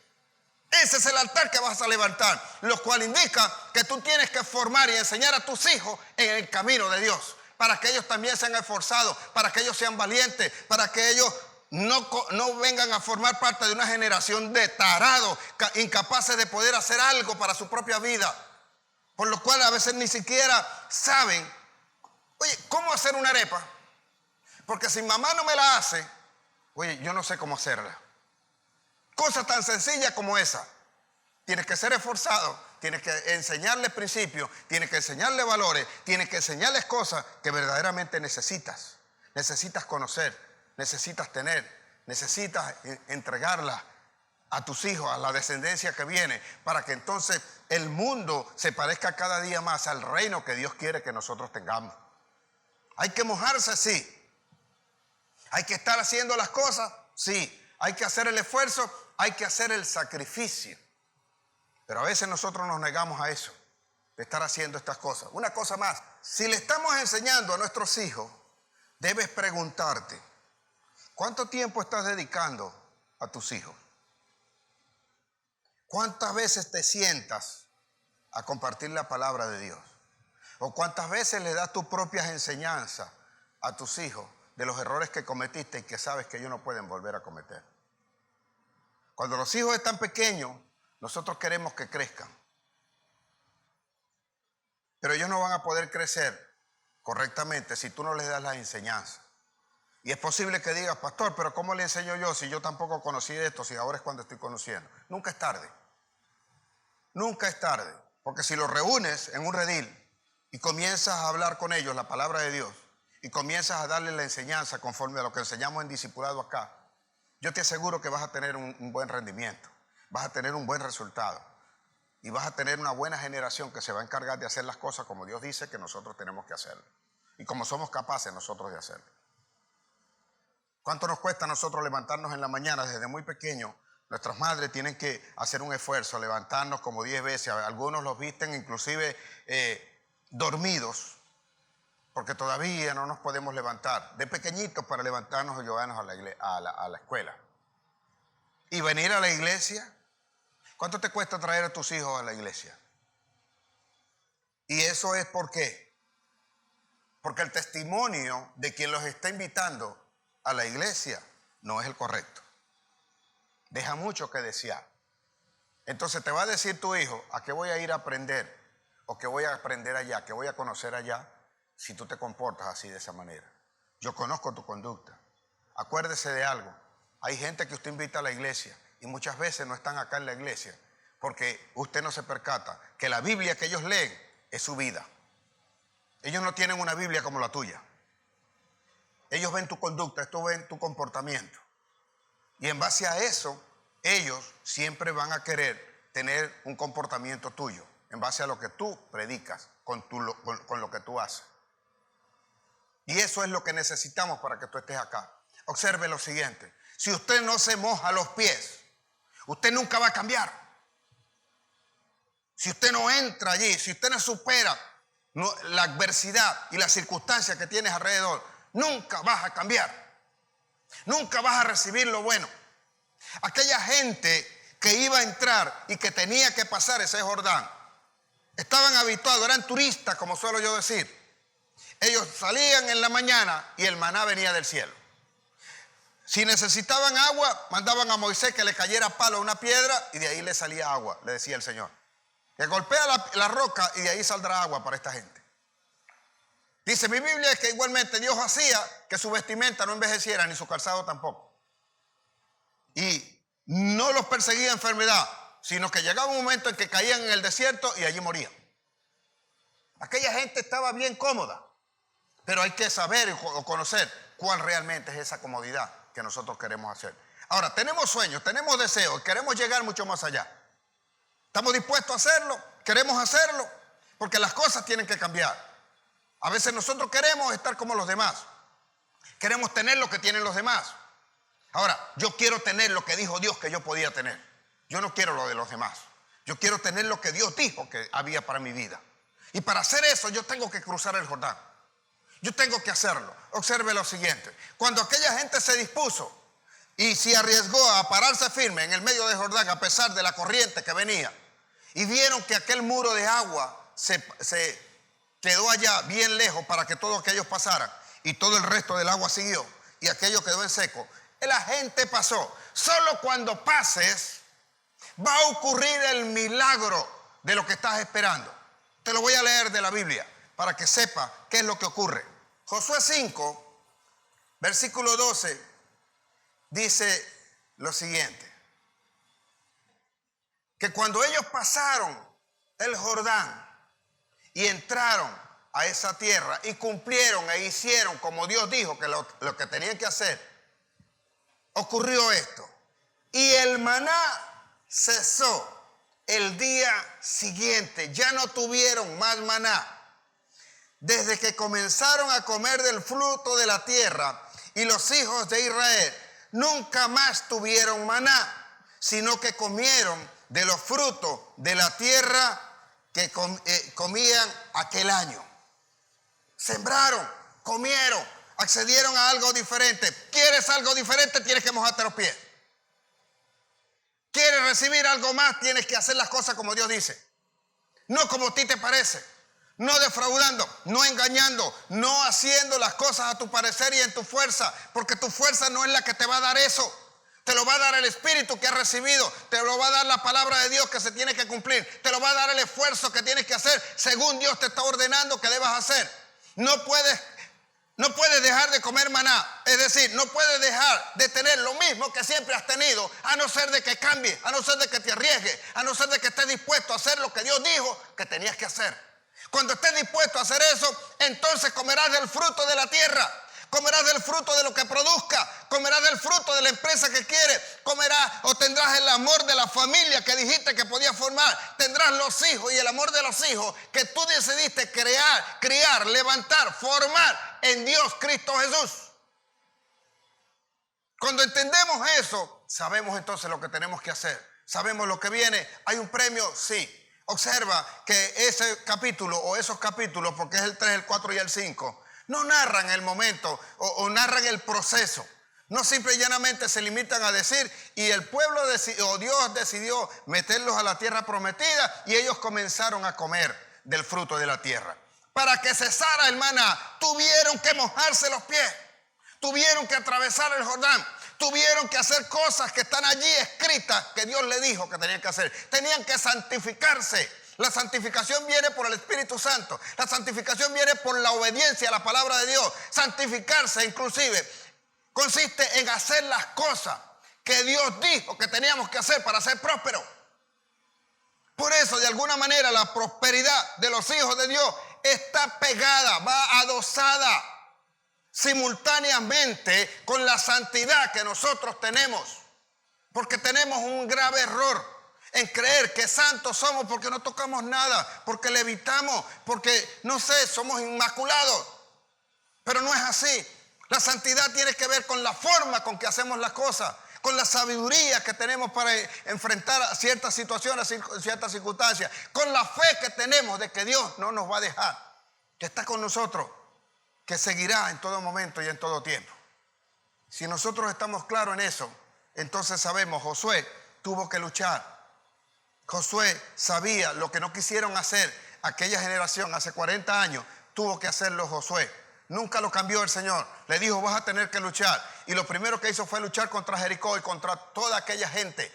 Ese es el altar que vas a levantar, lo cual indica que tú tienes que formar y enseñar a tus hijos en el camino de Dios, para que ellos también sean esforzados, para que ellos sean valientes, para que ellos no vengan a formar parte de una generación de tarados, incapaces de poder hacer algo para su propia vida, por lo cual a veces ni siquiera saben, oye, ¿cómo hacer una arepa? Porque si mamá no me la hace, oye, yo no sé cómo hacerla. Cosa tan sencilla como esa. Tienes que ser esforzado, tienes que enseñarles principios, tienes que enseñarles valores, tienes que enseñarles cosas que verdaderamente necesitas. Necesitas conocer, necesitas tener, necesitas entregarlas a tus hijos, a la descendencia que viene, para que entonces el mundo se parezca cada día más al reino que Dios quiere que nosotros tengamos. Hay que mojarse, sí. Hay que estar haciendo las cosas, sí. Hay que hacer el esfuerzo, hay que hacer el sacrificio. Pero a veces nosotros nos negamos a eso, de estar haciendo estas cosas. Una cosa más, si le estamos enseñando a nuestros hijos, debes preguntarte, ¿cuánto tiempo estás dedicando a tus hijos? ¿Cuántas veces te sientas a compartir la palabra de Dios? ¿O cuántas veces le das tus propias enseñanzas a tus hijos de los errores que cometiste y que sabes que ellos no pueden volver a cometer? Cuando los hijos están pequeños, nosotros queremos que crezcan. Pero ellos no van a poder crecer correctamente si tú no les das las enseñanzas. Y es posible que digas, pastor, pero ¿cómo le enseño yo si yo tampoco conocí esto, si ahora es cuando estoy conociendo? Nunca es tarde. Nunca es tarde. Porque si los reúnes en un redil y comienzas a hablar con ellos la palabra de Dios y comienzas a darles la enseñanza conforme a lo que enseñamos en discipulado acá, yo te aseguro que vas a tener un buen rendimiento, vas a tener un buen resultado y vas a tener una buena generación que se va a encargar de hacer las cosas como Dios dice que nosotros tenemos que hacerlo y como somos capaces nosotros de hacerlo. ¿Cuánto nos cuesta a nosotros levantarnos en la mañana desde muy pequeños? Nuestras madres tienen que hacer un esfuerzo, levantarnos como 10 veces. Algunos los visten inclusive dormidos, porque todavía no nos podemos levantar de pequeñitos para levantarnos y llevarnos a la escuela. Y venir a la iglesia, ¿cuánto te cuesta traer a tus hijos a la iglesia? Y eso es ¿por qué? Porque el testimonio de quien los está invitando a la iglesia no es el correcto. Deja mucho que desear. Entonces te va a decir tu hijo, ¿a qué voy a ir a aprender? ¿O qué voy a aprender allá? ¿Qué voy a conocer allá? Si tú te comportas así de esa manera. Yo conozco tu conducta. Acuérdese de algo. Hay gente que usted invita a la iglesia y muchas veces no están acá en la iglesia porque usted no se percata que la Biblia que ellos leen es su vida. Ellos no tienen una Biblia como la tuya. Ellos ven tu conducta, estos ven tu comportamiento. Y en base a eso, ellos siempre van a querer tener un comportamiento tuyo en base a lo que tú predicas, con lo que tú haces. Y eso es lo que necesitamos para que tú estés acá. Observe lo siguiente. Si usted no se moja los pies, usted nunca va a cambiar. si usted no entra allí, si usted no supera la adversidad y las circunstancias que tienes alrededor, nunca vas a cambiar. Nunca vas a recibir lo bueno. Aquella gente que iba a entrar y que tenía que pasar ese Jordán, estaban habituados, eran turistas, como suelo yo decir. Ellos salían en la mañana y el maná venía del cielo. Si necesitaban agua, mandaban a Moisés que le cayera palo a una piedra y de ahí le salía agua, le decía el Señor. Que golpea la roca y de ahí saldrá agua para esta gente. Dice mi Biblia que igualmente Dios hacía que su vestimenta no envejeciera ni su calzado tampoco. Y no los perseguía enfermedad, sino que llegaba un momento en que caían en el desierto y allí morían. Aquella gente estaba bien cómoda, pero hay que saber o conocer cuál realmente es esa comodidad que nosotros queremos hacer. Ahora, tenemos sueños, tenemos deseos, queremos llegar mucho más allá. ¿Estamos dispuestos a hacerlo? ¿Queremos hacerlo? Porque las cosas tienen que cambiar. A veces nosotros queremos estar como los demás. Queremos tener lo que tienen los demás. Ahora, yo quiero tener lo que dijo Dios que yo podía tener. Yo no quiero lo de los demás. Yo quiero tener lo que Dios dijo que había para mi vida. Y para hacer eso yo tengo que cruzar el Jordán. Yo tengo que hacerlo. Observe lo siguiente. Cuando aquella gente se dispuso y se arriesgó a pararse firme en el medio del Jordán a pesar de la corriente que venía, y vieron que aquel muro de agua se quedó allá bien lejos para que todos aquellos pasaran y todo el resto del agua siguió y aquello quedó en seco, la gente pasó. Solo cuando pases va a ocurrir el milagro de lo que estás esperando. Te lo voy a leer de la Biblia para que sepa qué es lo que ocurre. Josué 5, versículo 12, dice lo siguiente: que cuando ellos pasaron el Jordán y entraron a esa tierra y cumplieron e hicieron como Dios dijo que lo que tenían que hacer, ocurrió esto. Y el maná cesó el día siguiente. Ya no tuvieron más maná. Desde que comenzaron a comer del fruto de la tierra, y los hijos de Israel nunca más tuvieron maná, sino que comieron de los frutos de la tierra que comían aquel año. Sembraron, comieron, accedieron a algo diferente. ¿Quieres algo diferente? Tienes que mojarte los pies. ¿Quieres recibir algo más? Tienes que hacer las cosas como Dios dice. No como a ti te parece. No defraudando, no engañando, no haciendo las cosas a tu parecer y en tu fuerza. Porque tu fuerza no es la que te va a dar eso. Te lo va a dar el Espíritu que has recibido. Te lo va a dar la palabra de Dios que se tiene que cumplir. Te lo va a dar el esfuerzo que tienes que hacer según Dios te está ordenando que debas hacer. No puedes dejar de comer maná. Es decir, no puedes dejar de tener lo mismo que siempre has tenido, a no ser de que cambie, a no ser de que te arriesgues, a no ser de que estés dispuesto a hacer lo que Dios dijo que tenías que hacer. Cuando estés dispuesto a hacer eso, entonces comerás del fruto de la tierra. Comerás del fruto de lo que produzca, comerás del fruto de la empresa que quieres, comerás o tendrás el amor de la familia que dijiste que podías formar, tendrás los hijos y el amor de los hijos que tú decidiste crear, criar, levantar, formar en Dios Cristo Jesús. Cuando entendemos eso, sabemos entonces lo que tenemos que hacer, sabemos lo que viene. ¿Hay un premio? Sí. Observa que ese capítulo o esos capítulos, porque es el 3, el 4 y el 5, no narran el momento o narran el proceso. No simple y llanamente se limitan a decir, y el pueblo o Dios decidió meterlos a la tierra prometida y ellos comenzaron a comer del fruto de la tierra. Para que cesara el maná, tuvieron que mojarse los pies, tuvieron que atravesar el Jordán, tuvieron que hacer cosas que están allí escritas que Dios le dijo que tenían que hacer. Tenían que santificarse. La santificación viene por el Espíritu Santo. La santificación viene por la obediencia a la palabra de Dios. Santificarse inclusive consiste en hacer las cosas que Dios dijo que teníamos que hacer para ser prósperos. Por eso, de alguna manera, la prosperidad de los hijos de Dios está pegada, va adosada simultáneamente con la santidad que nosotros tenemos. Porque tenemos un grave error en creer que santos somos porque no tocamos nada, porque levitamos, porque, no sé, somos inmaculados. Pero no es así. La santidad tiene que ver con la forma con que hacemos las cosas, con la sabiduría que tenemos para enfrentar a ciertas situaciones, ciertas circunstancias, con la fe que tenemos de que Dios no nos va a dejar, que está con nosotros, que seguirá en todo momento y en todo tiempo. Si nosotros estamos claros en eso, entonces sabemos, Josué tuvo que luchar. Josué sabía lo que no quisieron hacer aquella generación hace 40 años, tuvo que hacerlo Josué. Nunca lo cambió el Señor. Le dijo, vas a tener que luchar. Y lo primero que hizo fue luchar contra Jericó y contra toda aquella gente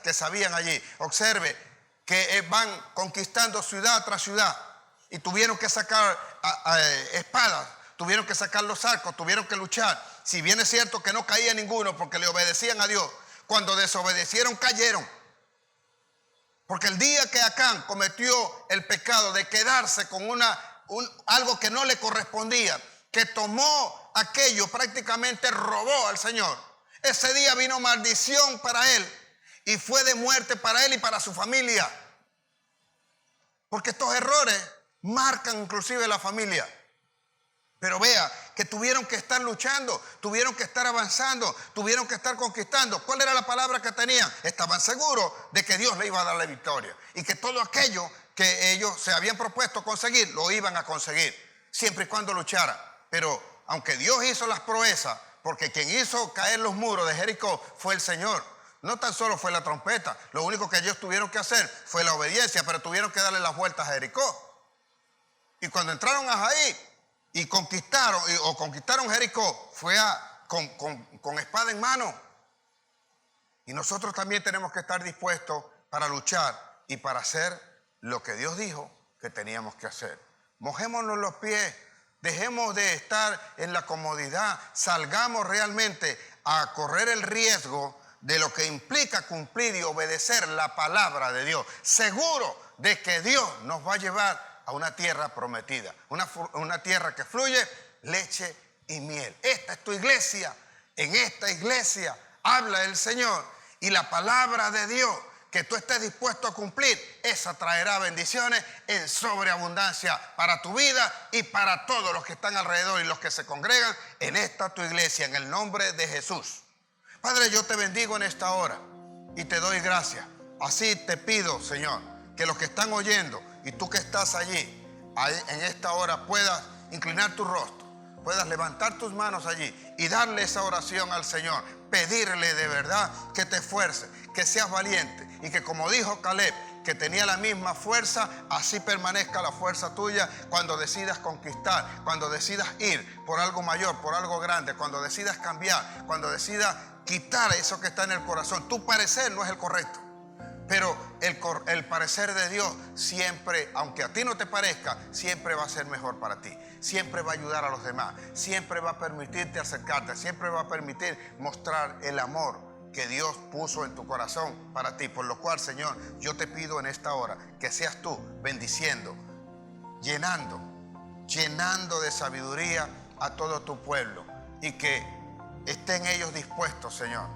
que sabían allí. Observe que van conquistando ciudad tras ciudad. Y tuvieron que sacar espadas, tuvieron que sacar los arcos, tuvieron que luchar. Si bien es cierto que no caía ninguno porque le obedecían a Dios, cuando desobedecieron cayeron. Porque el día que Acán cometió el pecado de quedarse con algo que no le correspondía, que tomó aquello, prácticamente robó al Señor, ese día vino maldición para él y fue de muerte para él y para su familia. Porque estos errores marcan inclusive la familia. Pero vea que tuvieron que estar luchando, tuvieron que estar avanzando, tuvieron que estar conquistando. ¿Cuál era la palabra que tenían? Estaban seguros de que Dios le iba a dar la victoria y que todo aquello que ellos se habían propuesto conseguir, lo iban a conseguir, siempre y cuando lucharan. Pero aunque Dios hizo las proezas, porque quien hizo caer los muros de Jericó fue el Señor. No tan solo fue la trompeta, lo único que ellos tuvieron que hacer fue la obediencia, pero tuvieron que darle las vueltas a Jericó. Y cuando entraron a Jaí y conquistaron Jericó, fue con espada en mano. Y nosotros también tenemos que estar dispuestos para luchar y para hacer lo que Dios dijo que teníamos que hacer. Mojémonos los pies, dejemos de estar en la comodidad, salgamos realmente a correr el riesgo de lo que implica cumplir y obedecer la palabra de Dios, seguro de que Dios nos va a llevar a una tierra prometida, una tierra que fluye leche y miel. Esta es tu iglesia, en esta iglesia habla el Señor y la palabra de Dios que tú estés dispuesto a cumplir, esa traerá bendiciones en sobreabundancia para tu vida y para todos los que están alrededor y los que se congregan en esta tu iglesia, en el nombre de Jesús. Padre, yo te bendigo en esta hora y te doy gracias. Así te pido, Señor, que los que están oyendo y tú que estás allí, en esta hora puedas inclinar tu rostro, puedas levantar tus manos allí y darle esa oración al Señor, pedirle de verdad que te esfuerces, que seas valiente y que, como dijo Caleb, que tenía la misma fuerza, así permanezca la fuerza tuya cuando decidas conquistar, cuando decidas ir por algo mayor, por algo grande, cuando decidas cambiar, cuando decidas quitar eso que está en el corazón. Tu parecer no es el correcto, pero el parecer de Dios siempre, aunque a ti no te parezca, siempre va a ser mejor para ti. Siempre va a ayudar a los demás, siempre va a permitirte acercarte, siempre va a permitir mostrar el amor que Dios puso en tu corazón para ti. Por lo cual, Señor, yo te pido en esta hora que seas tú bendiciendo, llenando de sabiduría a todo tu pueblo y que estén ellos dispuestos, Señor,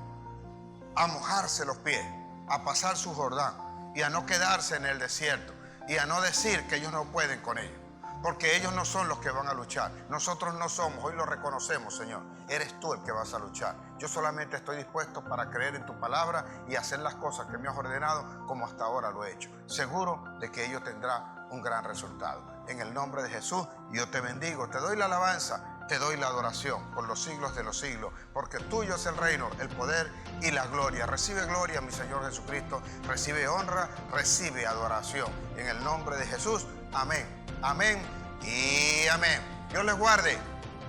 a mojarse los pies, a pasar su Jordán y a no quedarse en el desierto y a no decir que ellos no pueden con ellos, porque ellos no son los que van a luchar. Nosotros no somos, hoy lo reconocemos, Señor. Eres tú el que vas a luchar. Yo solamente estoy dispuesto para creer en tu palabra y hacer las cosas que me has ordenado como hasta ahora lo he hecho, seguro de que ello tendrá un gran resultado. En el nombre de Jesús, yo te bendigo, te doy la alabanza, te doy la adoración por los siglos de los siglos, porque tuyo es el reino, el poder y la gloria. Recibe gloria, mi Señor Jesucristo, recibe honra, recibe adoración. En el nombre de Jesús, amén, amén y amén. Dios les guarde,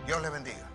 Dios les bendiga.